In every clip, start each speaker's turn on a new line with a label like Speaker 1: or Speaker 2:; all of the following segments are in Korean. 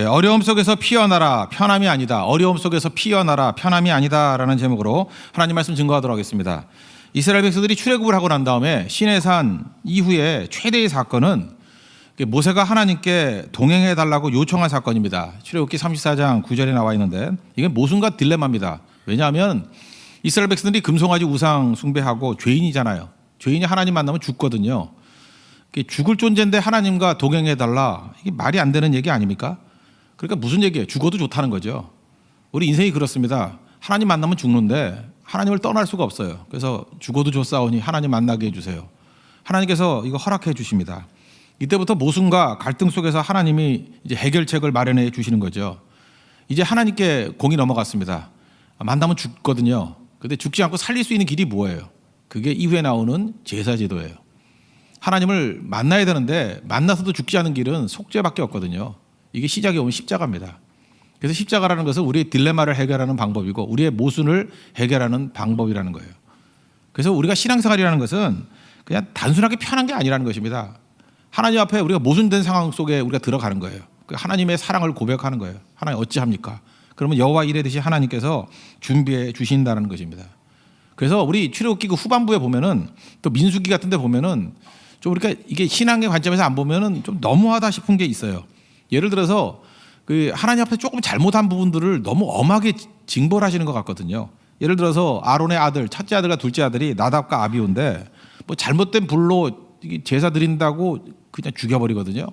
Speaker 1: 어려움 속에서 피어나라 편함이 아니다. 어려움 속에서 피어나라 편함이 아니다라는 제목으로 하나님 말씀 증거하도록 하겠습니다. 이스라엘 백성들이 출애굽을 하고 난 다음에 시내산 이후에 최대의 사건은 모세가 하나님께 동행해 달라고 요청한 사건입니다. 출애굽기 34장 9절에 나와 있는데 이게 모순과 딜레마입니다. 왜냐하면 이스라엘 백성들이 금송아지 우상 숭배하고 죄인이잖아요. 죄인이 하나님 만나면 죽거든요. 죽을 존재인데 하나님과 동행해 달라, 이게 말이 안 되는 얘기 아닙니까? 그러니까 무슨 얘기예요? 죽어도 좋다는 거죠. 우리 인생이 그렇습니다. 하나님 만나면 죽는데 하나님을 떠날 수가 없어요. 그래서 죽어도 좋사오니 하나님 만나게 해주세요. 하나님께서 이거 허락해 주십니다. 이때부터 모순과 갈등 속에서 하나님이 이제 해결책을 마련해 주시는 거죠. 이제 하나님께 공이 넘어갔습니다. 만나면 죽거든요. 근데 죽지 않고 살릴 수 있는 길이 뭐예요? 그게 이후에 나오는 제사제도예요. 하나님을 만나야 되는데 만나서도 죽지 않은 길은 속죄밖에 없거든요. 이게 시작이 오면 십자가입니다. 그래서 십자가라는 것은 우리의 딜레마를 해결하는 방법이고 우리의 모순을 해결하는 방법이라는 거예요. 그래서 우리가 신앙생활이라는 것은 그냥 단순하게 편한 게 아니라는 것입니다. 하나님 앞에 우리가 모순된 상황 속에 우리가 들어가는 거예요. 하나님의 사랑을 고백하는 거예요. 하나님 어찌합니까? 그러면 여호와 이레듯이 하나님께서 준비해 주신다는 것입니다. 그래서 우리 출애굽기 후반부에 보면은 또 민수기 같은 데 보면은 좀 우리가 이게 신앙의 관점에서 안 보면은 좀 너무하다 싶은 게 있어요. 예를 들어서 그 하나님 앞에 조금 잘못한 부분들을 너무 엄하게 징벌하시는 것 같거든요. 예를 들어서 아론의 아들, 첫째 아들과 둘째 아들이 나답과 아비우인데 뭐 잘못된 불로 제사 드린다고 그냥 죽여버리거든요.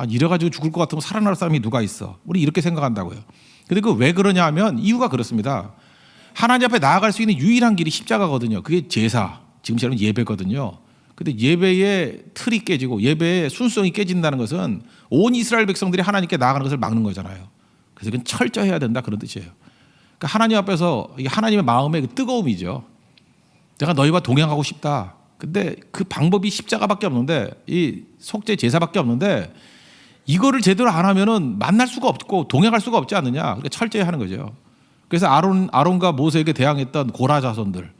Speaker 1: 이래가지고 죽을 것 같으면 살아날 사람이 누가 있어? 우리 이렇게 생각한다고요. 근데 그 왜 그러냐 하면 이유가 그렇습니다. 하나님 앞에 나아갈 수 있는 유일한 길이 십자가거든요. 그게 제사, 지금처럼 예배거든요. 근데 예배의 틀이 깨지고 예배의 순수성이 깨진다는 것은 온 이스라엘 백성들이 하나님께 나아가는 것을 막는 거잖아요. 그래서 그건 철저해야 된다, 그런 뜻이에요. 그러니까 하나님 앞에서 하나님의 마음의 뜨거움이죠. 내가 너희와 동행하고 싶다. 근데 그 방법이 십자가밖에 없는데, 이 속죄 제사밖에 없는데 이거를 제대로 안 하면은 만날 수가 없고 동행할 수가 없지 않느냐. 그러니까 철저히 하는 거죠. 그래서 아론과 모세에게 대항했던 고라 자손들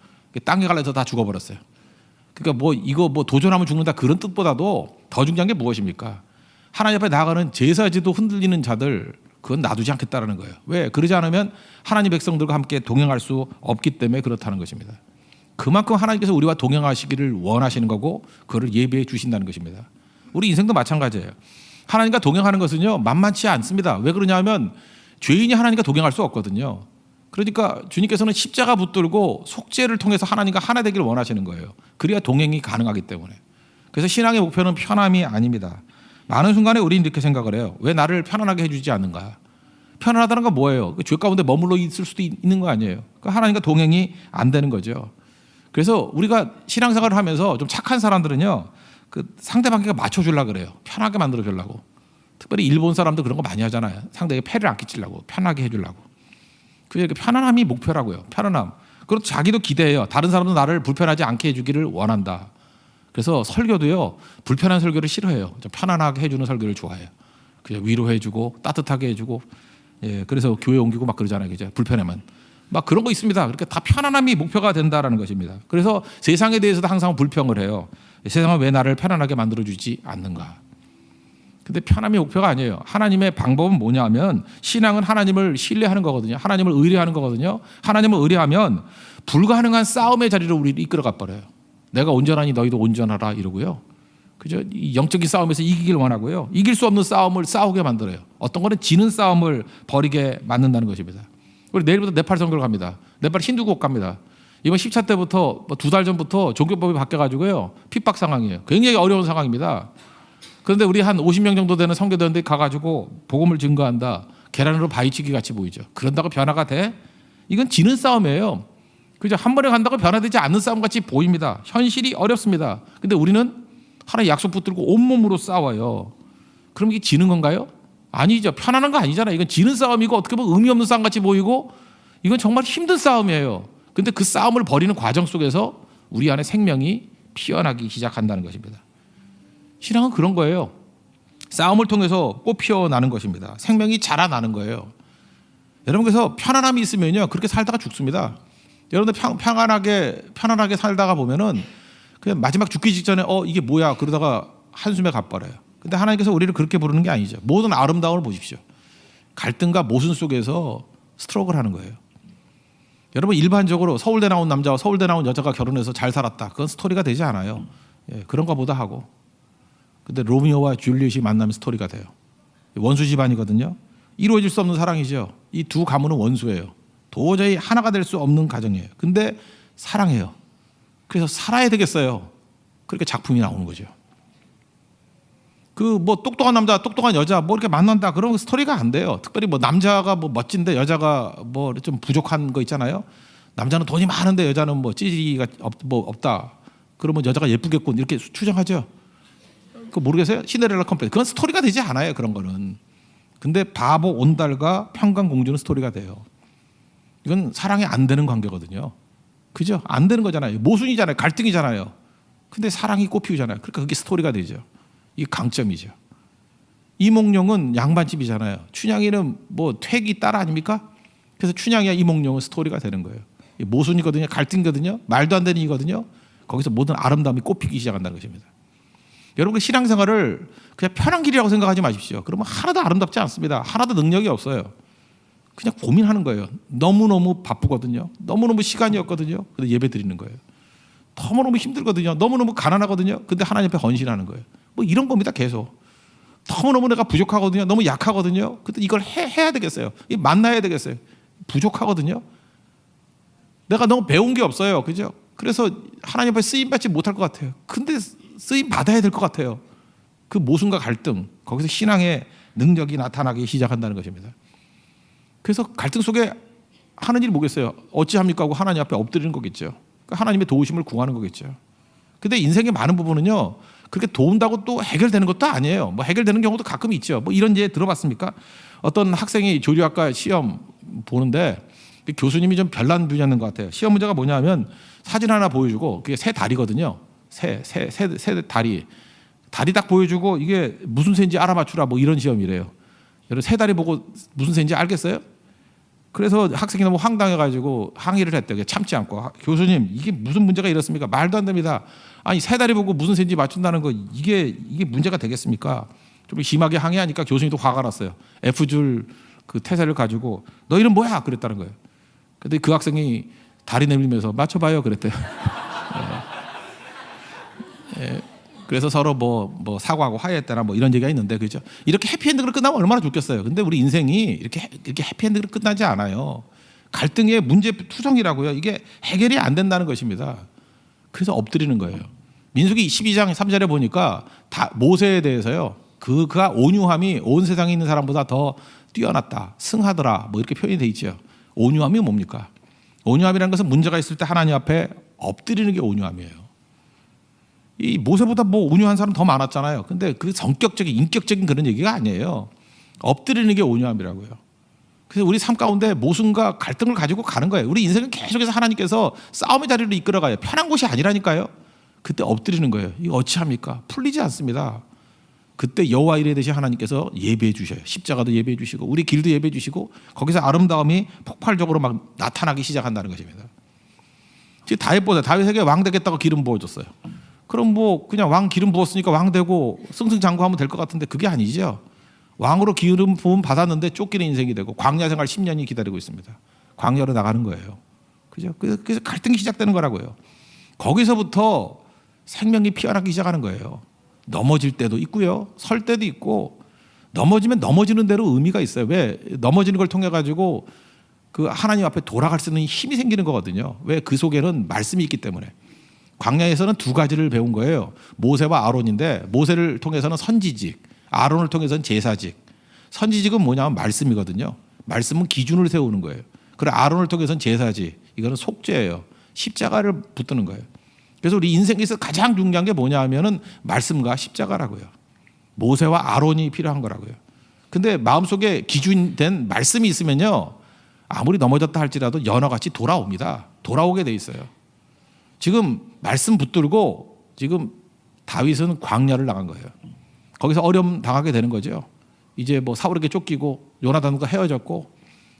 Speaker 1: 땅에 갈라서 다 죽어버렸어요. 그러니까 이거 도전하면 죽는다, 그런 뜻보다도 더 중요한 게 무엇입니까? 하나님 앞에 나가는 제사지도 흔들리는 자들, 그건 놔두지 않겠다라는 거예요. 왜? 그러지 않으면 하나님 백성들과 함께 동행할 수 없기 때문에 그렇다는 것입니다. 그만큼 하나님께서 우리와 동행하시기를 원하시는 거고 그거를 예비해 주신다는 것입니다. 우리 인생도 마찬가지예요. 하나님과 동행하는 것은요 만만치 않습니다. 왜 그러냐면 죄인이 하나님과 동행할 수 없거든요. 그러니까 주님께서는 십자가 붙들고 속죄를 통해서 하나님과 하나 되기를 원하시는 거예요. 그래야 동행이 가능하기 때문에. 그래서 신앙의 목표는 편함이 아닙니다. 많은 순간에 우리는 이렇게 생각을 해요. 왜 나를 편안하게 해주지 않는가? 편안하다는 건 뭐예요? 죄 가운데 머물러 있을 수도 있는 거 아니에요. 하나님과 동행이 안 되는 거죠. 그래서 우리가 신앙생활을 하면서 좀 착한 사람들은요, 그 상대방에게 맞춰주려고 그래요. 편하게 만들어주려고. 특별히 일본 사람도 그런 거 많이 하잖아요. 상대에게 폐를 안 끼치려고, 편하게 해주려고. 그게 편안함이 목표라고요. 편안함. 그리고 자기도 기대해요. 다른 사람도 나를 불편하지 않게 해주기를 원한다. 그래서 설교도요, 불편한 설교를 싫어해요. 좀 편안하게 해주는 설교를 좋아해요. 그냥 위로해주고 따뜻하게 해주고, 그래서 교회 옮기고 막 그러잖아요. 그죠? 불편하면. 막 그런 거 있습니다. 그러니까 다 편안함이 목표가 된다라는 것입니다. 그래서 세상에 대해서도 항상 불평을 해요. 세상은 왜 나를 편안하게 만들어주지 않는가? 근데 편함이 목표가 아니에요. 하나님의 방법은 뭐냐면 신앙은 하나님을 신뢰하는 거거든요. 하나님을 의뢰하는 거거든요. 하나님을 의뢰하면 불가능한 싸움의 자리로 우리를 이끌어가 버려요. 내가 온전하니 너희도 온전하라 이러고요. 그죠? 이 영적인 싸움에서 이기길 원하고요. 이길 수 없는 싸움을 싸우게 만들어요. 어떤 거는 지는 싸움을 벌이게 만든다는 것입니다. 우리 내일부터 네팔 선교를 갑니다. 네팔 힌두국 갑니다. 이번 10차 때부터 2달 전부터 종교법이 바뀌어가지고요. 핍박 상황이에요. 굉장히 어려운 상황입니다. 그런데 우리 한 50명 정도 되는 선교대원들이 가가지고 복음을 증거한다. 계란으로 바위치기 같이 보이죠. 그런다고 변화가 돼? 이건 지는 싸움이에요. 그죠? 한 번에 간다고 변화되지 않는 싸움 같이 보입니다. 현실이 어렵습니다. 근데 우리는 하나의 약속 붙들고 온몸으로 싸워요. 그럼 이게 지는 건가요? 아니죠. 편안한 거 아니잖아요. 이건 지는 싸움이고 어떻게 보면 의미 없는 싸움 같이 보이고 이건 정말 힘든 싸움이에요. 근데 그 싸움을 벌이는 과정 속에서 우리 안에 생명이 피어나기 시작한다는 것입니다. 신앙은 그런 거예요. 싸움을 통해서 꽃 피어나는 것입니다. 생명이 자라나는 거예요. 여러분, 그래서 편안함이 있으면요 그렇게 살다가 죽습니다. 여러분들 편안하게 살다가 보면은 그냥 마지막 죽기 직전에 이게 뭐야 그러다가 한숨에 가버려요. 근데 하나님께서 우리를 그렇게 부르는 게 아니죠. 모든 아름다움을 보십시오. 갈등과 모순 속에서 스트럭을 하는 거예요. 여러분 일반적으로 서울대 나온 남자와 서울대 나온 여자가 결혼해서 잘 살았다. 그건 스토리가 되지 않아요. 그런가 보다 하고. 근데 로미오와 줄리엣이 만나면 스토리가 돼요. 원수 집안이거든요. 이루어질 수 없는 사랑이죠. 이 두 가문은 원수예요. 도저히 하나가 될 수 없는 가정이에요. 근데 사랑해요. 그래서 살아야 되겠어요. 그렇게 작품이 나오는 거죠. 그 뭐 똑똑한 남자, 똑똑한 여자 뭐 이렇게 만난다 그런 스토리가 안 돼요. 특별히 뭐 남자가 뭐 멋진데 여자가 뭐 좀 부족한 거 있잖아요. 남자는 돈이 많은데 여자는 뭐 찌질이가 없다. 그러면 여자가 예쁘겠군 이렇게 추정하죠. 그 모르겠어요? 시네렐라 컴플렉스. 그건 스토리가 되지 않아요. 그런 거는. 근데 바보 온달과 평강공주는 스토리가 돼요. 이건 사랑이 안 되는 관계거든요. 그죠? 안 되는 거잖아요. 모순이잖아요. 갈등이잖아요. 근데 사랑이 꽃피우잖아요. 그러니까 그게 스토리가 되죠. 이게 강점이죠. 이몽룡은 양반집이잖아요. 춘향이는 뭐 퇴기 딸 아닙니까? 그래서 춘향이와 이몽룡은 스토리가 되는 거예요. 모순이거든요. 갈등이거든요. 말도 안 되는 이거든요. 거기서 모든 아름다움이 꽃피기 시작한다는 것입니다. 여러분 신앙생활을 그냥 편한 길이라고 생각하지 마십시오. 그러면 하나도 아름답지 않습니다. 하나도 능력이 없어요. 그냥 고민하는 거예요. 너무너무 바쁘거든요. 너무너무 시간이 없거든요. 근데 예배 드리는 거예요. 너무너무 힘들거든요. 너무너무 가난하거든요. 근데 하나님 앞에 헌신하는 거예요. 뭐 이런 겁니다. 계속. 너무너무 내가 부족하거든요. 너무 약하거든요. 근데 이걸 해야 되겠어요. 만나야 되겠어요. 부족하거든요. 내가 너무 배운 게 없어요. 그죠? 그래서 하나님 앞에 쓰임받지 못할 것 같아요. 근데 쓰임 받아야 될 것 같아요. 그 모순과 갈등, 거기서 신앙의 능력이 나타나기 시작한다는 것입니다. 그래서 갈등 속에 하는 일이 뭐겠어요? 어찌합니까 하고 하나님 앞에 엎드리는 거겠죠. 그러니까 하나님의 도우심을 구하는 거겠죠. 근데 인생의 많은 부분은요, 그렇게 도운다고 또 해결되는 것도 아니에요. 뭐 해결되는 경우도 가끔 있죠. 뭐 이런 예 들어봤습니까? 어떤 학생이 조류학과 시험 보는데 교수님이 좀 별난 분이었는 것 같아요. 시험 문제가 뭐냐면 사진 하나 보여주고 그게 새 다리거든요. 새 다리. 다리 딱 보여주고 이게 무슨 새인지 알아맞추라 뭐 이런 시험이래요. 여러분 새 다리 보고 무슨 새인지 알겠어요? 그래서 학생이 너무 황당해가지고 항의를 했대요. 참지 않고 교수님 이게 무슨 문제가 이렇습니까? 말도 안 됩니다. 아니 새 다리 보고 무슨 새인지 맞춘다는 거 이게 문제가 되겠습니까? 좀 심하게 항의하니까 교수님도 화가 났어요. F줄 그 태세를 가지고 너 이름 뭐야? 그랬다는 거예요. 근데 그 학생이 다리 내밀면서 맞춰봐요 그랬대요. 예. 그래서 서로 뭐 사과하고 화해했다나 뭐 이런 얘기가 있는데 그죠? 이렇게 해피엔딩으로 끝나면 얼마나 좋겠어요. 근데 우리 인생이 이렇게 해피엔딩으로 끝나지 않아요. 갈등의 문제 투성이라고요. 이게 해결이 안 된다는 것입니다. 그래서 엎드리는 거예요. 민수기 12장 3절에 보니까 모세에 대해서요. 그가 온유함이 온 세상에 있는 사람보다 더 뛰어났다. 승하더라. 뭐 이렇게 표현이 돼 있죠. 온유함이 뭡니까? 온유함이라는 것은 문제가 있을 때 하나님 앞에 엎드리는 게 온유함이에요. 이 모세보다 뭐 온유한 사람 더 많았잖아요. 근데 그 성격적인 인격적인 그런 얘기가 아니에요. 엎드리는 게 온유함이라고요. 그래서 우리 삶 가운데 모순과 갈등을 가지고 가는 거예요. 우리 인생은 계속해서 하나님께서 싸움의 자리로 이끌어가요. 편한 곳이 아니라니까요. 그때 엎드리는 거예요. 이거 어찌합니까? 풀리지 않습니다. 그때 여호와 이레 되신 하나님께서 예배해 주셔요. 십자가도 예배해 주시고 우리 길도 예배해 주시고 거기서 아름다움이 폭발적으로 막 나타나기 시작한다는 것입니다. 지금 다윗에게 왕 되겠다고 기름 부어줬어요. 그럼 뭐 그냥 왕 기름 부었으니까 왕 되고 승승장구하면 될 것 같은데 그게 아니죠. 왕으로 기름 부음 받았는데 쫓기는 인생이 되고 광야 생활 10년이 기다리고 있습니다. 광야로 나가는 거예요. 그죠? 그래서 갈등이 시작되는 거라고요. 거기서부터 생명이 피어나기 시작하는 거예요. 넘어질 때도 있고요. 설 때도 있고 넘어지면 넘어지는 대로 의미가 있어요. 왜? 넘어지는 걸 통해 가지고 그 하나님 앞에 돌아갈 수 있는 힘이 생기는 거거든요. 왜? 그 속에는 말씀이 있기 때문에. 광야에서는 두 가지를 배운 거예요. 모세와 아론인데 모세를 통해서는 선지직, 아론을 통해서는 제사직. 선지직은 뭐냐면 말씀이거든요. 말씀은 기준을 세우는 거예요. 그리고 아론을 통해서는 제사직. 이거는 속죄예요. 십자가를 붙드는 거예요. 그래서 우리 인생에서 가장 중요한 게 뭐냐 하면은 말씀과 십자가라고요. 모세와 아론이 필요한 거라고요. 근데 마음속에 기준된 말씀이 있으면요. 아무리 넘어졌다 할지라도 연어같이 돌아옵니다. 돌아오게 돼 있어요. 지금 말씀 붙들고 지금 다윗은 광야를 나간 거예요. 거기서 어려움 당하게 되는 거죠. 이제 뭐 사울에게 쫓기고 요나단과 헤어졌고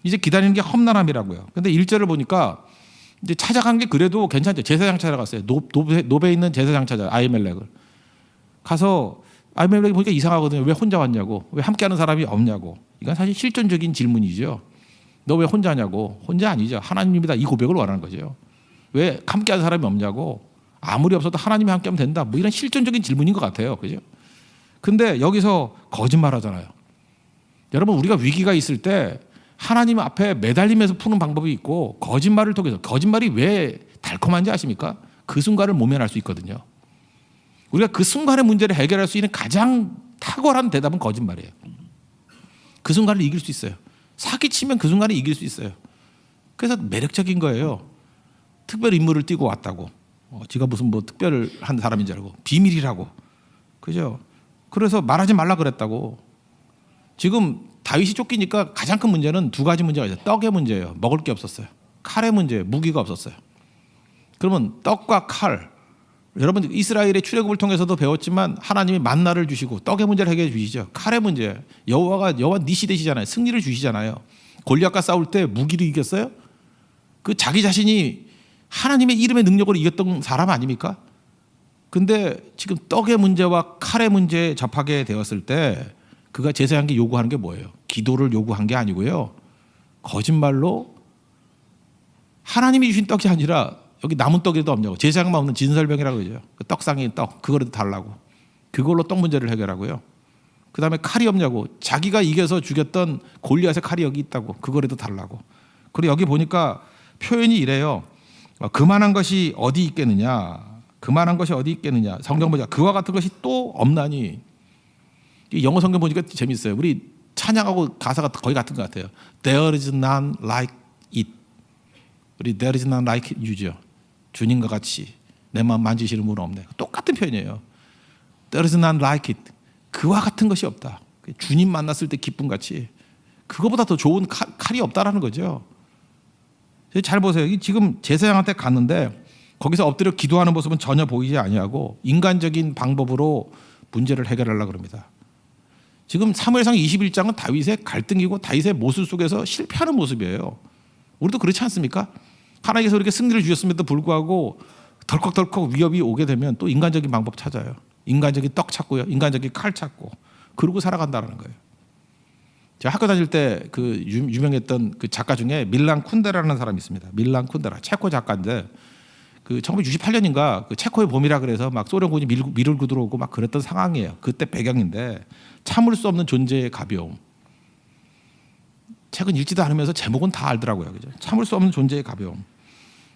Speaker 1: 이제 기다리는 게 험난함이라고요. 근데 1절을 보니까 이제 찾아간 게 그래도 괜찮죠. 제사장 찾아갔어요. 노베에 있는 제사장 찾아 아히멜렉을 가서 아히멜렉이 보니까 이상하거든요. 왜 혼자 왔냐고, 왜 함께하는 사람이 없냐고. 이건 사실 실존적인 질문이죠. 너 왜 혼자냐고. 혼자 아니죠. 하나님이다. 이 고백을 원하는 거죠. 왜 함께하는 사람이 없냐고. 아무리 없어도 하나님이 함께하면 된다. 뭐 이런 실존적인 질문인 것 같아요. 그죠? 근데 여기서 거짓말하잖아요. 여러분, 우리가 위기가 있을 때 하나님 앞에 매달리면서 푸는 방법이 있고, 거짓말을 통해서, 거짓말이 왜 달콤한지 아십니까? 그 순간을 모면할 수 있거든요. 우리가 그 순간의 문제를 해결할 수 있는 가장 탁월한 대답은 거짓말이에요. 그 순간을 이길 수 있어요. 사기치면 그 순간에 이길 수 있어요. 그래서 매력적인 거예요. 특별 임무를 띠고 왔다고. 지가 무슨 뭐 특별한 사람인 줄 알고. 비밀이라고. 그죠? 그래서 말하지 말라 그랬다고. 지금 다윗이 쫓기니까 가장 큰 문제는 두 가지 문제가 있어요. 떡의 문제예요. 먹을 게 없었어요. 칼의 문제예요. 무기가 없었어요. 그러면 떡과 칼, 여러분 이스라엘의 출애굽을 통해서도 배웠지만 하나님이 만나를 주시고 떡의 문제를 해결해 주시죠. 칼의 문제, 여호와 니시 되시잖아요. 승리를 주시잖아요. 골리앗과 싸울 때 무기를 이겼어요. 그 자기 자신이 하나님의 이름의 능력으로 이겼던 사람 아닙니까? 근데 지금 떡의 문제와 칼의 문제에 접하게 되었을 때 그가 제사장에게 요구하는 게 뭐예요? 기도를 요구한 게 아니고요. 거짓말로 하나님이 주신 떡이 아니라 여기 남은 떡이라도 없냐고. 제사장만 없는 진설병이라고 그러죠. 그 떡상인 떡, 그거라도 달라고. 그걸로 떡 문제를 해결하고요. 그 다음에 칼이 없냐고. 자기가 이겨서 죽였던 골리앗의 칼이 여기 있다고. 그거라도 달라고. 그리고 여기 보니까 표현이 이래요. 그만한 것이 어디 있겠느냐. 그만한 것이 어디 있겠느냐. 성경 보자. 그와 같은 것이 또 없나니. 영어 성경 보니까 재밌어요. 우리 찬양하고 가사가 거의 같은 것 같아요. There is none like it. 우리 There is none like you죠. 주님과 같이 내 마음 만지시는 분은 없네. 똑같은 표현이에요. There is none like it. 그와 같은 것이 없다. 주님 만났을 때 기쁨 같이 그거보다 더 좋은 칼이 없다라는 거죠. 잘 보세요. 지금 제사장한테 갔는데 거기서 엎드려 기도하는 모습은 전혀 보이지 아니하고 인간적인 방법으로 문제를 해결하려고 합니다. 지금 사무엘상 21장은 다윗의 갈등이고 다윗의 모습 속에서 실패하는 모습이에요. 우리도 그렇지 않습니까? 하나님께서 이렇게 승리를 주셨음에도 불구하고 덜컥덜컥 위협이 오게 되면 또 인간적인 방법 찾아요. 인간적인 떡 찾고요. 인간적인 칼 찾고 그러고 살아간다는 거예요. 제가 학교 다닐 때 그 유명했던 그 작가 중에 밀란 쿤데라라는 사람이 있습니다. 밀란 쿤데라 체코 작가인데 그 1968년인가 그 체코의 봄이라 그래서 막 소련군이 밀고 들어오고 막 그랬던 상황이에요. 그때 배경인데 참을 수 없는 존재의 가벼움. 책은 읽지도 않으면서 제목은 다 알더라고요. 그죠? 참을 수 없는 존재의 가벼움.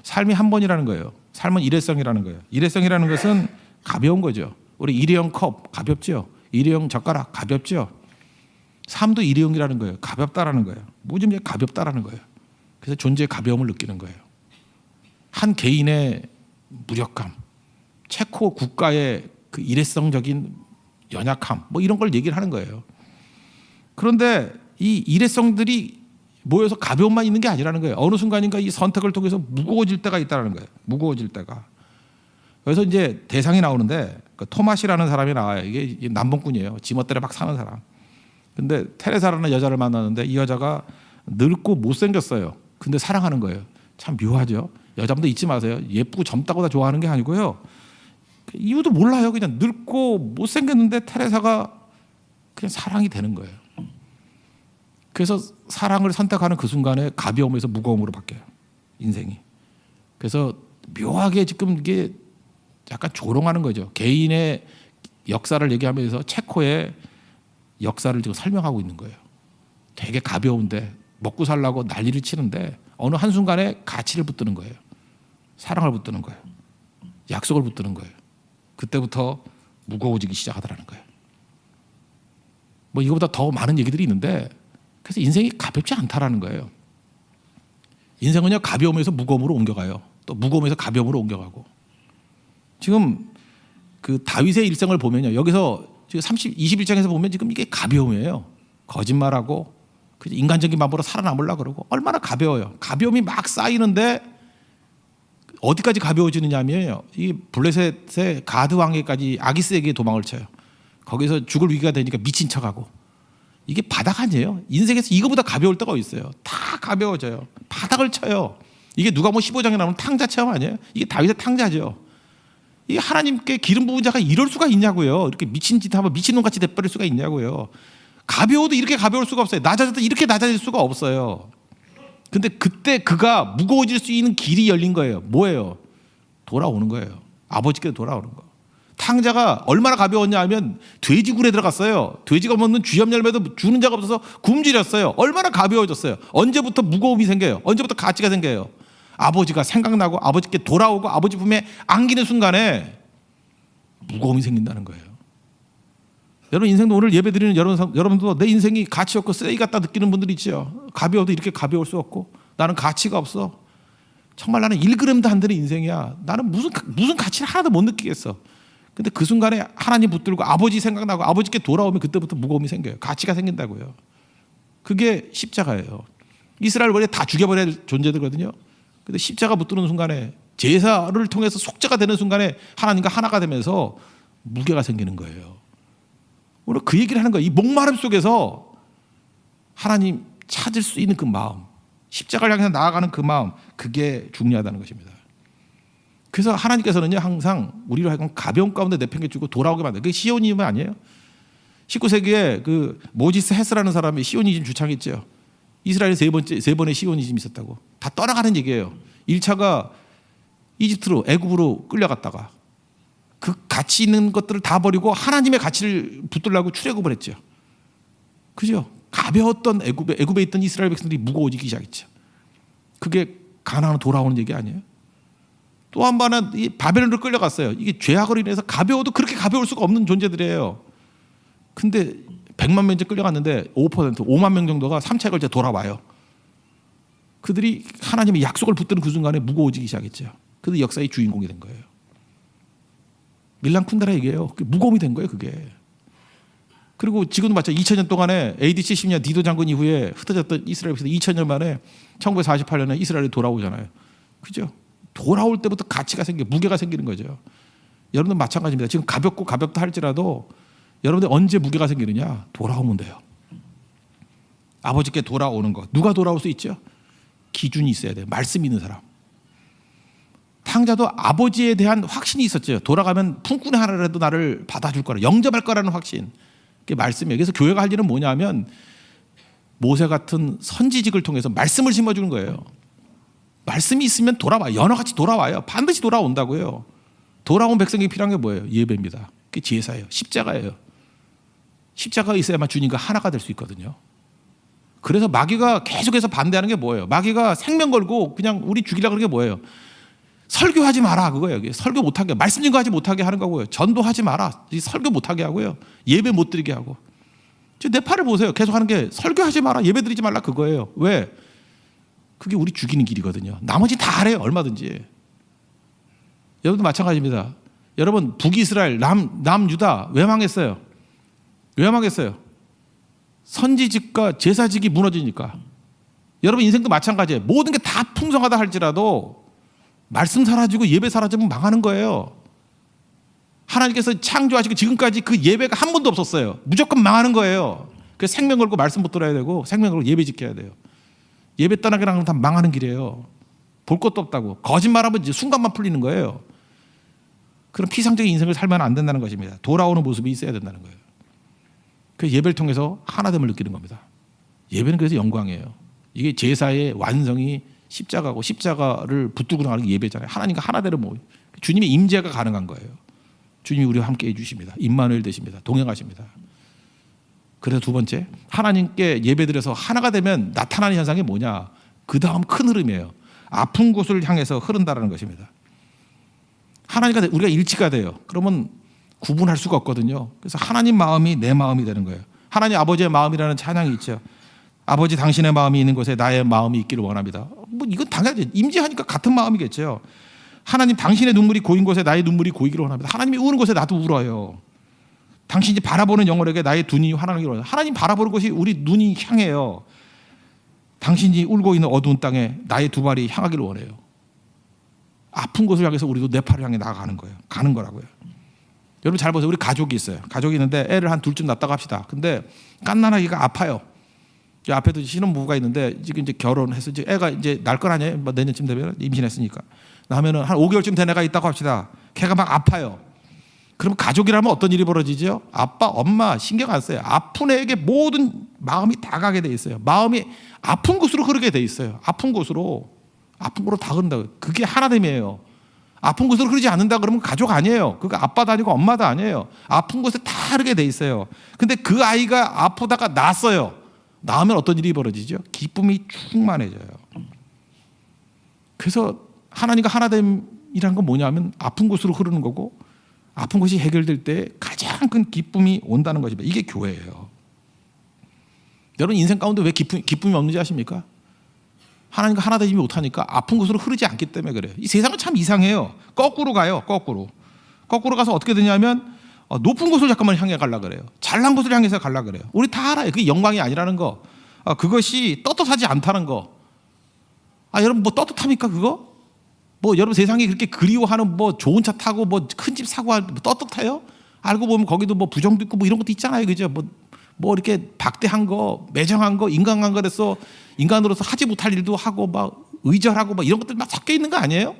Speaker 1: 삶이 한 번이라는 거예요. 삶은 일회성이라는 거예요. 일회성이라는 것은 가벼운 거죠. 우리 일회용 컵 가볍죠. 일회용 젓가락 가볍죠. 삶도 일회용이라는 거예요. 가볍다라는 거예요. 뭐좀 가볍다라는 거예요. 그래서 존재의 가벼움을 느끼는 거예요. 한 개인의 무력감, 체코 국가의 그 일회성적인 연약함, 뭐 이런 걸 얘기를 하는 거예요. 그런데 이 일회성들이 모여서 가벼움만 있는 게 아니라는 거예요. 어느 순간인가 이 선택을 통해서 무거워질 때가 있다는 거예요. 무거워질 때가. 그래서 이제 대상이 나오는데 그 토마시라는 사람이 나와요. 이게 남봉꾼이에요. 지멋대로 막 사는 사람. 근데 테레사라는 여자를 만나는데 이 여자가 늙고 못생겼어요. 근데 사랑하는 거예요. 참 묘하죠. 여자분들 잊지 마세요. 예쁘고 젊다고 다 좋아하는 게 아니고요. 이유도 몰라요. 그냥 늙고 못생겼는데 테레사가 그냥 사랑이 되는 거예요. 그래서 사랑을 선택하는 그 순간에 가벼움에서 무거움으로 바뀌어요. 인생이. 그래서 묘하게 지금 이게 약간 조롱하는 거죠. 개인의 역사를 얘기하면서 체코의 역사를 지금 설명하고 있는 거예요. 되게 가벼운데 먹고 살라고 난리를 치는데 어느 한순간에 가치를 붙드는 거예요. 사랑을 붙드는 거예요. 약속을 붙드는 거예요. 그때부터 무거워지기 시작하더라는 거예요. 뭐 이거보다 더 많은 얘기들이 있는데 그래서 인생이 가볍지 않다라는 거예요. 인생은요 가벼움에서 무거움으로 옮겨가요. 또 무거움에서 가벼움으로 옮겨가고. 지금 그 다윗의 일생을 보면요. 여기서 지금 21장에서 보면 지금 이게 가벼움이에요. 거짓말하고 인간적인 방법으로 살아남으려고 그러고 얼마나 가벼워요. 가벼움이 막 쌓이는데 어디까지 가벼워지느냐면요. 이 블레셋의 가드 왕에까지 아기스에게 도망을 쳐요. 거기서 죽을 위기가 되니까 미친 척하고. 이게 바닥 아니에요. 인생에서 이거보다 가벼울 때가 있어요. 다 가벼워져요. 바닥을 쳐요. 이게 누가복음 15장에 나오는 탕자 체험 아니에요? 이게 다윗의 탕자죠. 이게 하나님께 기름 부은 자가 이럴 수가 있냐고요. 이렇게 미친 짓 하면 미친놈같이 돼버릴 수가 있냐고요. 가벼워도 이렇게 가벼울 수가 없어요. 낮아져도 이렇게 낮아질 수가 없어요. 근데 그때 그가 무거워질 수 있는 길이 열린 거예요. 뭐예요? 돌아오는 거예요. 아버지께 돌아오는 거. 탕자가 얼마나 가벼웠냐 하면 돼지굴에 들어갔어요. 돼지가 먹는 쥐염 열매도 주는 자가 없어서 굶주렸어요. 얼마나 가벼워졌어요. 언제부터 무거움이 생겨요? 언제부터 가치가 생겨요? 아버지가 생각나고 아버지께 돌아오고 아버지 품에 안기는 순간에 무거움이 생긴다는 거예요. 여러분 인생도 오늘 예배드리는 여러분도 내 인생이 가치 없고 쓰레기 같다 느끼는 분들이 있죠. 가벼워도 이렇게 가벼울 수 없고 나는 가치가 없어. 정말 나는 1g도 안 되는 인생이야. 나는 무슨 가치를 하나도 못 느끼겠어. 근데 그 순간에 하나님 붙들고 아버지 생각나고 아버지께 돌아오면 그때부터 무거움이 생겨요. 가치가 생긴다고요. 그게 십자가예요. 이스라엘 원래 다 죽여버려야 될 존재들거든요. 근데 십자가 붙드는 순간에 제사를 통해서 속죄가 되는 순간에 하나님과 하나가 되면서 무게가 생기는 거예요. 오늘 그 얘기를 하는 거예요. 이 목마름 속에서 하나님 찾을 수 있는 그 마음, 십자가를 향해서 나아가는 그 마음, 그게 중요하다는 것입니다. 그래서 하나님께서는요 항상 우리로 하여금 가벼운 가운데 내팽개치고 돌아오게 만들어요. 그게 시오니즘 아니에요? 19세기에 그 모지스 헤스라는 사람이 시오니즘 주창했죠. 이스라엘에 세 번의 시오니즘이 있었다고. 다 떠나가는 얘기예요. 1차가 이집트로 애굽으로 끌려갔다가 그 가치 있는 것들을 다 버리고 하나님의 가치를 붙들려고 출애굽을 했죠. 그죠? 가벼웠던 애굽에 있던 이스라엘 백성들이 무거워지기 시작했죠. 그게 가나안으로 돌아오는 얘기 아니에요? 또 한 번은 이 바벨론으로 끌려갔어요. 이게 죄악으로 인해서 가벼워도 그렇게 가벼울 수가 없는 존재들이에요. 근데 100만 명째 끌려갔는데 5만 명 정도가 3차에 걸쳐 돌아와요. 그들이 하나님의 약속을 붙드는 그 순간에 무거워지기 시작했죠. 그들 역사의 주인공이 된 거예요. 밀란 쿤데라 얘기예요. 무거움이 된 거예요, 그게. 그리고 지금도 마찬가지 2000년 동안에 AD 70년 디도 장군 이후에 흩어졌던 이스라엘에서 2000년 만에 1948년에 이스라엘이 돌아오잖아요. 그죠? 돌아올 때부터 가치가 무게가 생기는 거죠. 여러분들 마찬가지입니다. 지금 가볍다 할지라도 여러분들 언제 무게가 생기느냐? 돌아오면 돼요. 아버지께 돌아오는 것. 누가 돌아올 수 있죠? 기준이 있어야 돼요. 말씀 있는 사람. 탕자도 아버지에 대한 확신이 있었죠. 돌아가면 품꾼의 하나라도 나를 받아줄 거라, 영접할 거라는 확신. 그게 말씀이에요. 그래서 교회가 할 일은 뭐냐면 모세 같은 선지직을 통해서 말씀을 심어주는 거예요. 말씀이 있으면 돌아와요. 연어같이 돌아와요. 반드시 돌아온다고요. 돌아온 백성에게 필요한 게 뭐예요? 예배입니다. 그게 제사예요. 십자가예요. 십자가가 있어야만 주님과 하나가 될 수 있거든요. 그래서 마귀가 계속해서 반대하는 게 뭐예요? 마귀가 생명 걸고 그냥 우리 죽이려고 하는 게 뭐예요? 설교하지 마라 그거예요. 설교 못하게, 말씀 증거하지 못하게 하는 거고요. 전도하지 마라, 설교 못하게 하고요. 예배 못 드리게 하고. 내 팔을 보세요. 계속 하는 게 설교하지 마라, 예배 드리지 말라 그거예요. 왜? 그게 우리 죽이는 길이거든요. 나머지 다 하래요. 얼마든지. 여러분도 마찬가지입니다. 여러분 북이스라엘, 남유다 왜 망했어요? 왜 망했어요? 선지직과 제사직이 무너지니까. 여러분 인생도 마찬가지예요. 모든 게 다 풍성하다 할지라도 말씀 사라지고 예배 사라지면 망하는 거예요. 하나님께서 창조하시고 지금까지 그 예배가 한 번도 없었어요. 무조건 망하는 거예요. 그래서 생명 걸고 말씀 붙들어야 되고 생명 걸고 예배 지켜야 돼요. 예배 떠나기랑 하면 다 망하는 길이에요. 볼 것도 없다고. 거짓말하면 이제 순간만 풀리는 거예요. 그런 피상적인 인생을 살면 안 된다는 것입니다. 돌아오는 모습이 있어야 된다는 거예요. 그 예배를 통해서 하나됨을 느끼는 겁니다. 예배는 그래서 영광이에요. 이게 제사의 완성이 십자가고 십자가를 붙들고 나가는 게 예배잖아요. 하나님과 하나되는 모임. 주님의 임재가 가능한 거예요. 주님이 우리와 함께 해주십니다. 임마누엘 되십니다. 동행하십니다. 그래서 두 번째, 하나님께 예배드려서 하나가 되면 나타나는 현상이 뭐냐? 그 다음 큰 흐름이에요. 아픈 곳을 향해서 흐른다는 것입니다. 하나님과 우리가 일치가 돼요. 그러면 구분할 수가 없거든요. 그래서 하나님 마음이 내 마음이 되는 거예요. 하나님 아버지의 마음이라는 찬양이 있죠. 아버지 당신의 마음이 있는 곳에 나의 마음이 있기를 원합니다. 이건 당연하죠. 임재하니까 같은 마음이겠죠. 하나님 당신의 눈물이 고인 곳에 나의 눈물이 고이기를 원합니다. 하나님이 우는 곳에 나도 울어요. 당신이 바라보는 영혼에게 나의 눈이 환하기를 원합니다. 하나님 바라보는 곳이 우리 눈이 향해요. 당신이 울고 있는 어두운 땅에 나의 두 발이 향하기를 원해요. 아픈 곳을 향해서 우리도 내 팔을 향해 나아가는 거예요. 가는 거라고요. 여러분 잘 보세요. 우리 가족이 있어요. 가족이 있는데 애를 한 둘쯤 낳았다고 합시다. 근데 갓난아기가 아파요. 앞에도 신혼부부가 있는데 지금 이제 결혼해서 이제 애가 이제 날 건 아니에요. 내년쯤 되면 임신했으니까. 나면은 한 5개월쯤 된 애가 있다고 합시다. 걔가 막 아파요. 그럼 가족이라면 어떤 일이 벌어지죠? 아빠, 엄마 신경 안 써요. 아픈 애에게 모든 마음이 다 가게 돼 있어요. 마음이 아픈 곳으로 흐르게 돼 있어요. 아픈 곳으로 다 흐른다. 그게 하나됨이에요. 아픈 곳으로 흐르지 않는다 그러면 가족 아니에요. 그거 아빠도 아니고 엄마도 아니에요. 아픈 곳에 다 흐르게 돼 있어요. 근데 그 아이가 아프다가 낫어요. 나으면 어떤 일이 벌어지죠? 기쁨이 충만해져요. 그래서 하나님과 하나됨이란 건 뭐냐면 아픈 곳으로 흐르는 거고, 아픈 것이 해결될 때 가장 큰 기쁨이 온다는 것입니다. 이게 교회예요. 여러분 인생 가운데 왜 기쁨이 없는지 아십니까? 하나님과 하나 되지 못하니까 아픈 곳으로 흐르지 않기 때문에 그래요. 이 세상은 참 이상해요. 거꾸로 가요. 거꾸로 가서 어떻게 되냐면 높은 곳을 잠깐만 향해 가려고 그래요. 잘난 곳을 향해서 가려고 그래요. 우리 다 알아요. 그게 영광이 아니라는 거. 그것이 떳떳하지 않다는 거. 여러분 뭐 떳떳합니까 그거? 뭐 여러분 세상이 그렇게 그리워하는 뭐 좋은 차 타고 뭐 큰 집 사고 뭐 떳떳해요? 알고 보면 거기도 뭐 부정도 있고 뭐 이런 것도 있잖아요. 그죠? 뭐 이렇게 박대한 거, 매정한 거, 인간으로서 하지 못할 일도 하고 막 의절하고 막 이런 것들 막 섞여 있는 거 아니에요?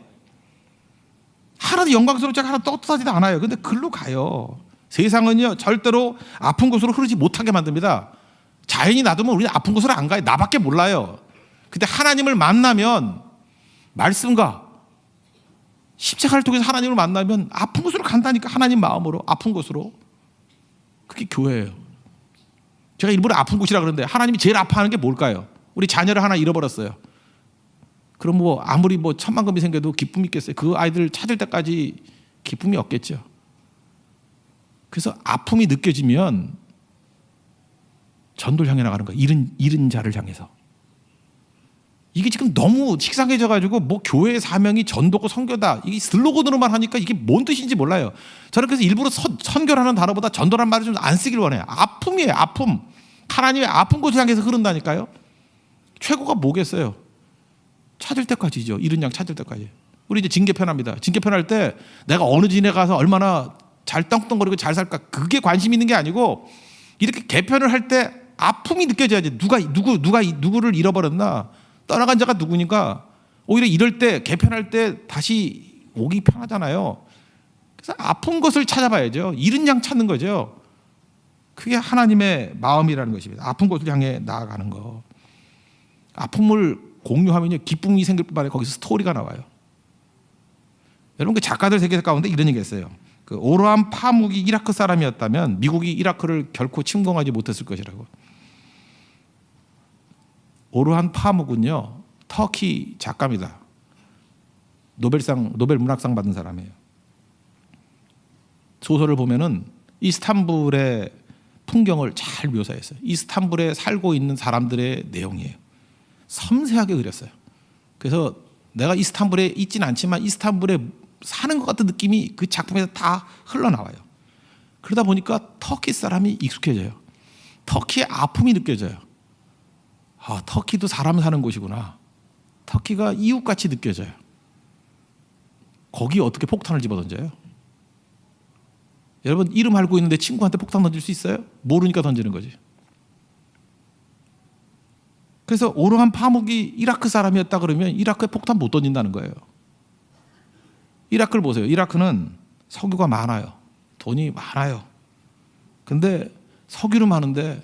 Speaker 1: 하나도 영광스럽지 않고 하나 떳떳하지도 않아요. 근데 글로 가요. 세상은요 절대로 아픈 곳으로 흐르지 못하게 만듭니다. 자연이 놔두면 우리는 아픈 곳으로 안 가요. 나밖에 몰라요. 근데 하나님을 만나면, 말씀과 십자가를 통해서 하나님을 만나면 아픈 곳으로 간다니까. 하나님 마음으로 아픈 곳으로. 그게 교회예요. 제가 일부러 아픈 곳이라 그러는데 하나님이 제일 아파하는 게 뭘까요? 우리 자녀를 하나 잃어버렸어요. 그럼 뭐 아무리 뭐 천만금이 생겨도 기쁨이 있겠어요? 그 아이들 찾을 때까지 기쁨이 없겠죠. 그래서 아픔이 느껴지면 전도를 향해 나가는 거예요. 잃은 자를 향해서. 이게 지금 너무 식상해져가지고 뭐 교회의 사명이 전도고 선교다, 이게 슬로건으로만 하니까 이게 뭔 뜻인지 몰라요. 저는 그래서 일부러 선교라는 단어보다 전도라는 말을 좀 안 쓰길 원해요. 아픔이에요. 아픔. 하나님의 아픈 곳을 향해서 흐른다니까요. 최고가 뭐겠어요? 찾을 때까지죠. 잃은 양 찾을 때까지. 우리 이제 징계편합니다. 징계편할 때 내가 어느 진에 가서 얼마나 잘 떵떵거리고 잘 살까, 그게 관심 있는 게 아니고, 이렇게 개편을 할 때 아픔이 느껴져야지. 누구를 잃어버렸나, 떠나간 자가 누구니까. 오히려 이럴 때, 개편할 때 다시 오기 편하잖아요. 그래서 아픈 것을 찾아봐야죠. 잃은 양 찾는 거죠. 그게 하나님의 마음이라는 것입니다. 아픈 곳을 향해 나아가는 거. 아픔을 공유하면요 기쁨이 생길 뿐만 아니라 거기서 스토리가 나와요. 여러분 그 작가들 세계 가운데 이런 얘기가 있어요. 그 오로한 파묵이 이라크 사람이었다면 미국이 이라크를 결코 침공하지 못했을 것이라고. 오로한 파묵은요 터키 작가입니다. 노벨 문학상 받은 사람이에요. 소설을 보면은 이스탄불의 풍경을 잘 묘사했어요. 이스탄불에 살고 있는 사람들의 내용이에요. 섬세하게 그렸어요. 그래서 내가 이스탄불에 있진 않지만 이스탄불에 사는 것 같은 느낌이 그 작품에서 다 흘러나와요. 그러다 보니까 터키 사람이 익숙해져요. 터키의 아픔이 느껴져요. 터키도 사람 사는 곳이구나. 터키가 이웃같이 느껴져요. 거기 어떻게 폭탄을 집어던져요? 여러분 이름 알고 있는데 친구한테 폭탄 던질 수 있어요? 모르니까 던지는 거지. 그래서 오로한 파묵이 이라크 사람이었다 그러면 이라크에 폭탄 못 던진다는 거예요. 이라크를 보세요. 이라크는 석유가 많아요. 돈이 많아요. 근데 석유는 많은데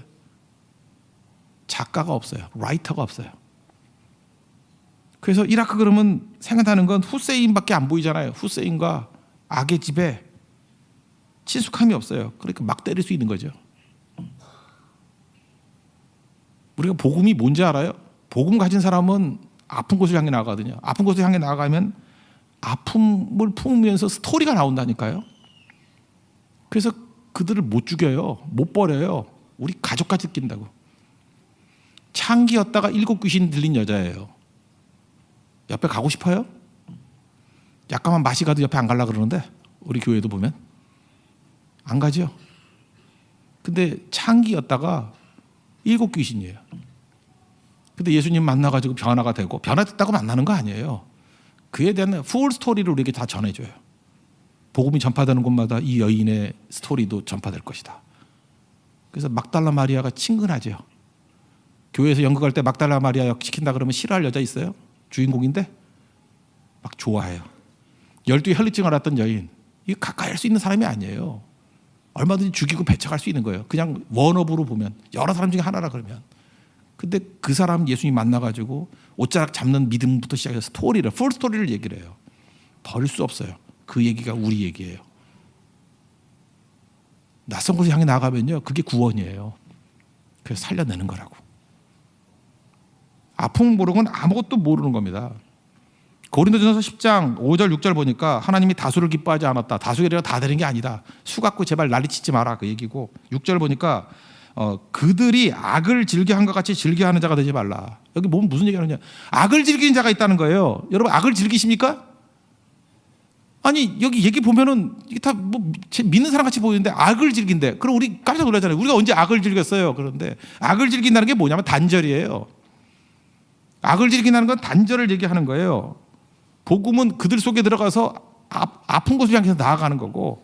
Speaker 1: 작가가 없어요. 라이터가 없어요. 그래서 이라크 그러면 생각나는 건 후세인밖에 안 보이잖아요. 후세인과 악의 집에 친숙함이 없어요. 그러니까 막 때릴 수 있는 거죠. 우리가 복음이 뭔지 알아요? 복음 가진 사람은 아픈 곳을 향해 나가거든요. 아픈 곳을 향해 나가면 아픔을 품으면서 스토리가 나온다니까요. 그래서 그들을 못 죽여요. 못 버려요. 우리 가족까지 낀다고. 창기였다가 7 귀신 들린 여자예요. 옆에 가고 싶어요? 약간만 맛이 가도 옆에 안 가려고 그러는데 우리 교회도 보면 안 가죠. 근데 창기였다가 7 귀신이에요. 근데 예수님 만나가지고 변화가 되고, 변화됐다고 만나는 거 아니에요. 그에 대한 풀 스토리를 우리에게 다 전해줘요. 복음이 전파되는 곳마다 이 여인의 스토리도 전파될 것이다. 그래서 막달라 마리아가 친근하죠. 교회에서 연극할 때 막달라 마리아 역 시킨다 그러면 싫어할 여자 있어요? 주인공인데 막 좋아해요. 12 혈리증을 앓았던 여인, 이게 가까이 할 수 있는 사람이 아니에요. 얼마든지 죽이고 배척할 수 있는 거예요. 그냥 원업으로 보면 여러 사람 중에 하나라 그러면. 근데 그 사람 예수님 만나가지고 옷자락 잡는 믿음부터 시작해서 스토리를 풀 스토리를 얘기를 해요. 버릴 수 없어요. 그 얘기가 우리 얘기예요. 낯선 곳을 향해 나가면요, 그게 구원이에요. 그래서 살려내는 거라고. 아픔 모르는 건 아무것도 모르는 겁니다. 고린도전서 10장 5절 6절 보니까 하나님이 다수를 기뻐하지 않았다. 다수가 다 되는 게 아니다. 수 갖고 제발 난리치지 마라 그 얘기고, 6절 보니까 그들이 악을 즐겨한 것 같이 즐겨하는 자가 되지 말라. 여기 보면 무슨 얘기하느냐, 악을 즐기는 자가 있다는 거예요. 여러분 악을 즐기십니까? 아니 여기 얘기 보면은 이게 다 뭐 믿는 사람 같이 보이는데 악을 즐긴대. 그럼 우리 깜짝 놀라잖아요. 우리가 언제 악을 즐겼어요? 그런데 악을 즐긴다는 게 뭐냐면 단절이에요. 악을 즐긴다는 건 단절을 얘기하는 거예요. 복음은 그들 속에 들어가서 아픈 곳을 향해서 나아가는 거고,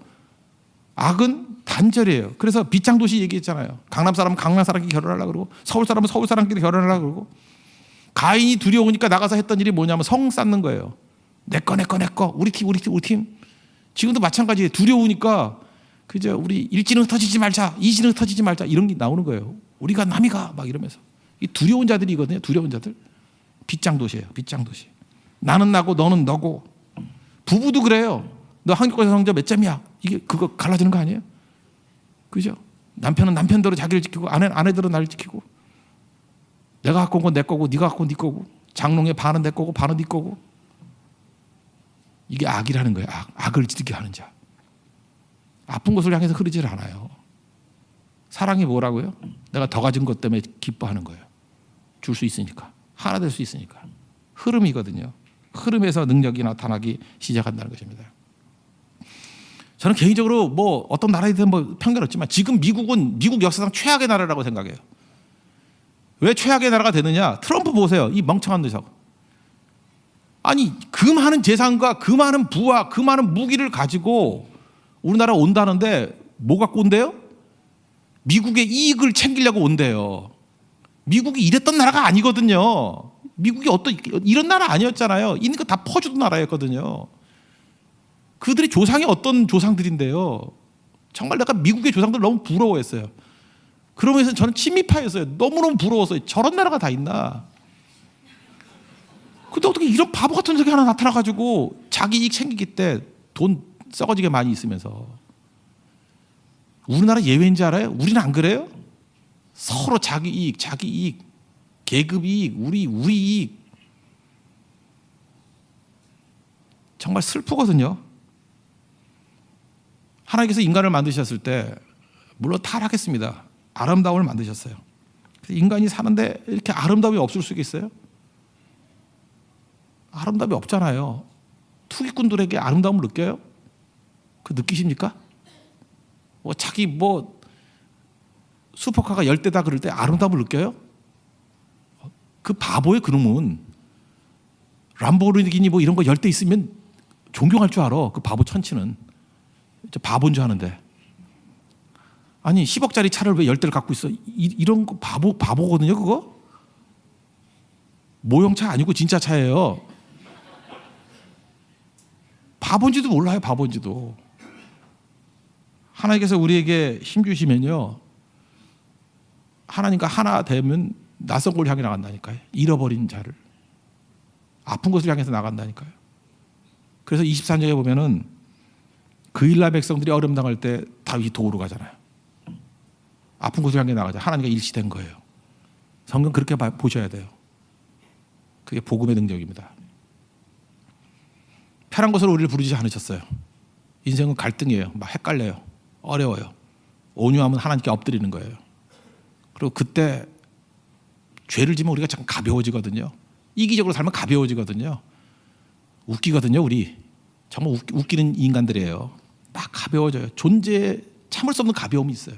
Speaker 1: 악은 단절이에요. 그래서 빗장도시 얘기했잖아요. 강남 사람은 강남 사람끼리 결혼하려고 그러고, 서울 사람은 서울 사람끼리 결혼하려고 그러고. 가인이 두려우니까 나가서 했던 일이 뭐냐면 성 쌓는 거예요. 내 거 우리 팀. 지금도 마찬가지예요. 두려우니까 그저 우리 일지는 흩어지지 말자, 이지는 흩어지지 말자, 이런 게 나오는 거예요. 우리가 남이가 막 이러면서. 이 두려운 자들이거든요. 두려운 자들. 빗장도시예요. 빗장도시. 나는 나고 너는 너고. 부부도 그래요. 너 한국에서 성적 몇 점이야? 이게 그거 갈라지는 거 아니에요? 그죠? 남편은 남편대로 자기를 지키고, 아내는 아내대로 나를 지키고. 내가 갖고 온 건 내 거고, 네가 갖고 온 네 거고. 장롱의 반은 내 거고, 반은 네 거고. 이게 악이라는 거예요. 악을 지르게 하는 자. 아픈 곳을 향해서 흐르질 않아요. 사랑이 뭐라고요? 내가 더 가진 것 때문에 기뻐하는 거예요. 줄 수 있으니까. 하나 될 수 있으니까. 흐름이거든요. 흐름에서 능력이 나타나기 시작한다는 것입니다. 저는 개인적으로 뭐 어떤 나라에 대한 뭐 편견 없지만 지금 미국은 미국 역사상 최악의 나라라고 생각해요. 왜 최악의 나라가 되느냐? 트럼프 보세요. 이 멍청한 녀석. 아니 그 많은 재산과 그 많은 부와 그 많은 무기를 가지고 우리나라 온다는데 뭐 갖고 온대요? 미국의 이익을 챙기려고 온대요. 미국이 이랬던 나라가 아니거든요. 미국이 어떤 이런 나라 아니었잖아요. 있는 거 다 퍼주던 나라였거든요. 그들의 조상이 어떤 조상들인데요. 정말 내가 미국의 조상들 너무 부러워했어요. 그러면서 저는 친미파였어요. 너무너무 부러웠어요. 저런 나라가 다 있나. 근데 어떻게 이런 바보 같은 녀석이 하나 나타나가지고 자기 이익 챙기기 때 돈 썩어지게 많이 있으면서. 우리나라 예외인지 알아요? 우리는 안 그래요? 서로 자기 이익, 계급 이익, 우리 이익. 정말 슬프거든요. 하나님께서 인간을 만드셨을 때 물론 타락했습니다. 아름다움을 만드셨어요. 인간이 사는데 이렇게 아름다움이 없을 수가 있어요? 아름다움이 없잖아요. 투기꾼들에게 아름다움을 느껴요? 그 느끼십니까? 뭐 자기 뭐 슈퍼카가 10대다 그럴 때 아름다움을 느껴요? 그 바보의 그놈은 람보르기니 뭐 이런 거 10대 있으면 존경할 줄 알아. 그 바보 천치는. 바보인 줄 아는데. 아니 10억짜리 차를 왜 10대를 갖고 있어? 이런 거 바보거든요 그거? 모형차 아니고 진짜 차예요. 바본지도 몰라요. 바본지도. 하나님께서 우리에게 힘 주시면요, 하나님과 하나 되면 낯선 곳을 향해 나간다니까요. 잃어버린 자를, 아픈 곳을 향해서 나간다니까요. 그래서 23장에 보면은 그일라 백성들이 어려움 당할 때 다윗이 도우러 가잖아요. 아픈 곳을 향해 나가자. 하나님과 일치된 거예요. 성경 그렇게 보셔야 돼요. 그게 복음의 능력입니다. 편한 곳으로 우리를 부르지 않으셨어요. 인생은 갈등이에요. 막 헷갈려요. 어려워요. 온유함은 하나님께 엎드리는 거예요. 그리고 그때 죄를 지면 우리가 참 가벼워지거든요. 이기적으로 살면 가벼워지거든요. 웃기거든요. 우리 정말 웃기는 인간들이에요. 막 가벼워져요. 존재에 참을 수 없는 가벼움이 있어요.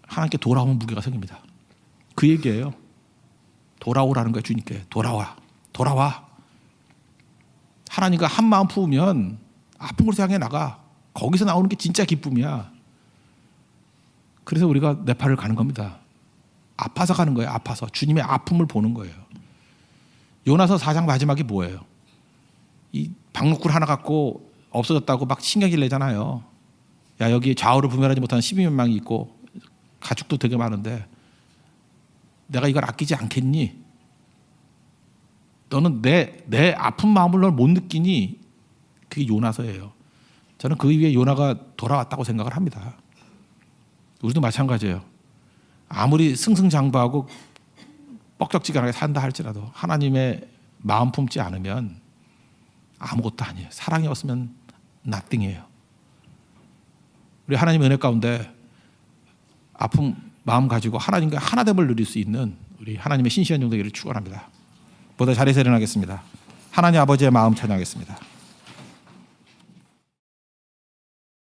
Speaker 1: 하나님께 돌아오면 무게가 생깁니다. 그 얘기예요. 돌아오라는 거예요. 주님께 돌아와. 하나님과 한 마음 품으면 아픈 곳을 향해 나가. 거기서 나오는 게 진짜 기쁨이야. 그래서 우리가 네팔을 가는 겁니다. 아파서 가는 거예요. 아파서 주님의 아픔을 보는 거예요. 요나서 4장 마지막이 뭐예요? 이 박노쿨 하나 갖고 없어졌다고 막 신경질 내잖아요. 야, 여기 좌우를 분별하지 못하는 12만 명이 있고 가축도 되게 많은데 내가 이걸 아끼지 않겠니? 너는 내 아픈 마음을 널 못 느끼니? 그게 요나서예요. 저는 그 이후에 요나가 돌아왔다고 생각을 합니다. 우리도 마찬가지예요. 아무리 승승장구하고 뻑적지근하게 산다 할지라도 하나님의 마음 품지 않으면 아무것도 아니에요. 사랑이 없으면 nothing이에요. 우리 하나님의 은혜 가운데 아픈 마음 가지고 하나님과 하나됨을 누릴 수 있는 우리 하나님의 신실한 종 되기를 축원합니다. 보다 자리에서 일어나겠습니다. 하나님 아버지의 마음 찬양하겠습니다.